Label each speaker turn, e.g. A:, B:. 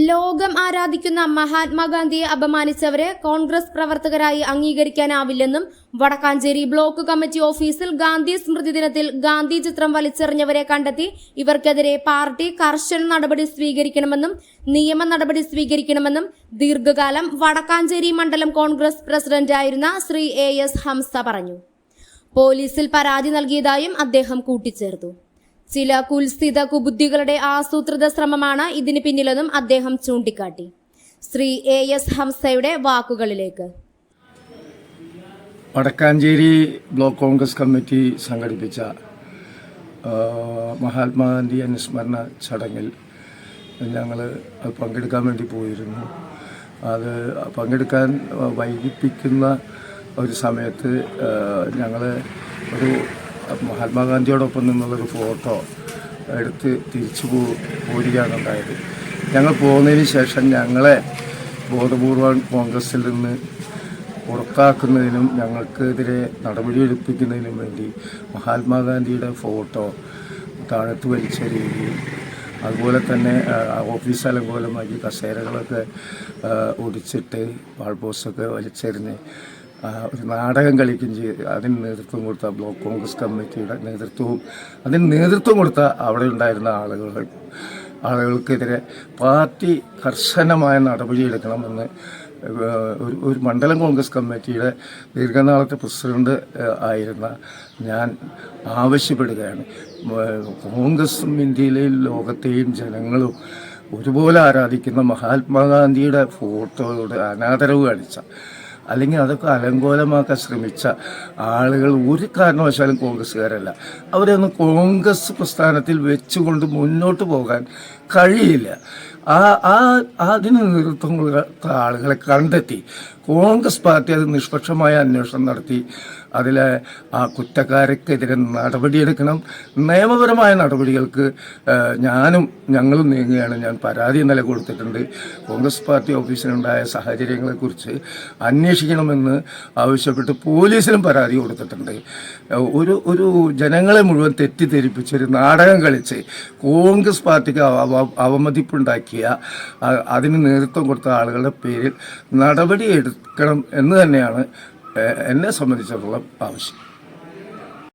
A: ലോകം ആരാധിക്കുന്ന മഹാത്മാഗാന്ധിയെ അപമാനിച്ചവരെ കോൺഗ്രസ് പ്രവർത്തകരായി അംഗീകരിക്കാനാവില്ലെന്നും വടക്കാഞ്ചേരി ബ്ലോക്ക് കമ്മിറ്റി ഓഫീസിൽ ഗാന്ധി സ്മൃതി ദിനത്തിൽ ഗാന്ധി ചിത്രം വലിച്ചെറിഞ്ഞവരെ കണ്ടെത്തി ഇവർക്കെതിരെ പാർട്ടി കർശന നടപടി സ്വീകരിക്കണമെന്നും നിയമ നടപടി സ്വീകരിക്കണമെന്നും ദീർഘകാലം വടക്കാഞ്ചേരി മണ്ഡലം കോൺഗ്രസ് പ്രസിഡന്റായിരുന്ന ശ്രീ AS ഹംസ പറഞ്ഞു. പോലീസിൽ പരാതി നൽകിയതായും അദ്ദേഹം കൂട്ടിച്ചേർത്തു. ചില കുൽസിത കുബുദ്ധികളുടെ ആസൂത്രിത ശ്രമമാണ് ഇതിന് പിന്നിലെന്നും അദ്ദേഹം ചൂണ്ടിക്കാട്ടി. ശ്രീ AS ഹംസയുടെ വാക്കുകളിലേക്ക്.
B: വടക്കാഞ്ചേരി ബ്ലോക്ക് കോൺഗ്രസ് കമ്മിറ്റി സംഘടിപ്പിച്ച മഹാത്മാഗാന്ധി അനുസ്മരണ ചടങ്ങിൽ ഞങ്ങൾ പങ്കെടുക്കാൻ വേണ്ടി പോയിരുന്നു. അത് പങ്കെടുക്കാൻ വൈകിപ്പിക്കുന്ന ഒരു സമയത്ത് ഞങ്ങൾ ഒരു മഹാത്മാഗാന്ധിയോടൊപ്പം നിന്നുള്ളൊരു ഫോട്ടോ എടുത്ത് തിരിച്ചു പോരുകയാണ് ഉണ്ടായത്. ഞങ്ങൾ പോകുന്നതിന് ശേഷം ഞങ്ങളെ ബോധപൂർവം കോൺഗ്രസിൽ നിന്ന് പുറത്താക്കുന്നതിനും ഞങ്ങൾക്കെതിരെ നടപടിയെടുപ്പിക്കുന്നതിനും വേണ്ടി മഹാത്മാഗാന്ധിയുടെ ഫോട്ടോ താഴത്ത് വലിച്ചെറിയുകയും അതുപോലെ തന്നെ ഓഫീസ് അലങ്കോലമാക്കി കസേരകളൊക്കെ ഒടിച്ചിട്ട് വാൾപോസ്റ്റൊക്കെ വലിച്ചെറിഞ്ഞ് ഒരു നാടകം കളിക്കുകയും ചെയ്ത് അതിന് നേതൃത്വം കൊടുത്ത ബ്ലോക്ക് കോൺഗ്രസ് കമ്മിറ്റിയുടെ അതിന് നേതൃത്വം കൊടുത്ത അവിടെ ഉണ്ടായിരുന്ന ആളുകൾക്കെതിരെ പാർട്ടി കർശനമായ നടപടിയെടുക്കണമെന്ന് ഒരു മണ്ഡലം കോൺഗ്രസ് കമ്മിറ്റിയുടെ ദീർഘനാളത്തെ പ്രസിഡന്റ് ആയിരുന്ന ഞാൻ ആവശ്യപ്പെടുകയാണ്. കോൺഗ്രസും ഇന്ത്യയിലെയും ലോകത്തെയും ജനങ്ങളും ഒരുപോലെ ആരാധിക്കുന്ന മഹാത്മാഗാന്ധിയുടെ ഫോട്ടോയോട് അനാദരവ് കാണിച്ച അല്ലെങ്കിൽ അതൊക്കെ അലങ്കോലമാക്കാൻ ശ്രമിച്ച ആളുകൾ ഒരു കാരണവശാലും കോൺഗ്രസ്സുകാരല്ല. അവരൊന്നും കോൺഗ്രസ് പ്രസ്ഥാനത്തിൽ വെച്ചുകൊണ്ട് മുന്നോട്ട് പോകാൻ കഴിയില്ല. അതിന് നേതൃത്വം കൊടുത്ത ആളുകളെ കണ്ടെത്തി കോൺഗ്രസ് പാർട്ടി അത് നിഷ്പക്ഷമായ അന്വേഷണം നടത്തി അതിലെ ആ കുറ്റക്കാർക്കെതിരെ നടപടിയെടുക്കണം. നിയമപരമായ നടപടികൾക്ക് ഞങ്ങളും നീങ്ങുകയാണ്. ഞാൻ പരാതി ഇന്നലെ കൊടുത്തിട്ടുണ്ട്. കോൺഗ്രസ് പാർട്ടി ഓഫീസിലുണ്ടായ സാഹചര്യങ്ങളെക്കുറിച്ച് അന്വേഷിക്കണമെന്ന് ആവശ്യപ്പെട്ട് പോലീസിലും പരാതി കൊടുത്തിട്ടുണ്ട്. ഒരു ജനങ്ങളെ മുഴുവൻ തെറ്റിദ്ധരിപ്പിച്ചൊരു നാടകം കളിച്ച് കോൺഗ്രസ് പാർട്ടിക്ക് അവമതിപ്പുണ്ടാക്കിയ അതിന് നേതൃത്വം കൊടുത്ത ആളുകളുടെ പേരിൽ നടപടി എടുക്കണം എന്ന് തന്നെയാണ് എന്നെ സംബന്ധിച്ചിടത്തോളം ആവശ്യം.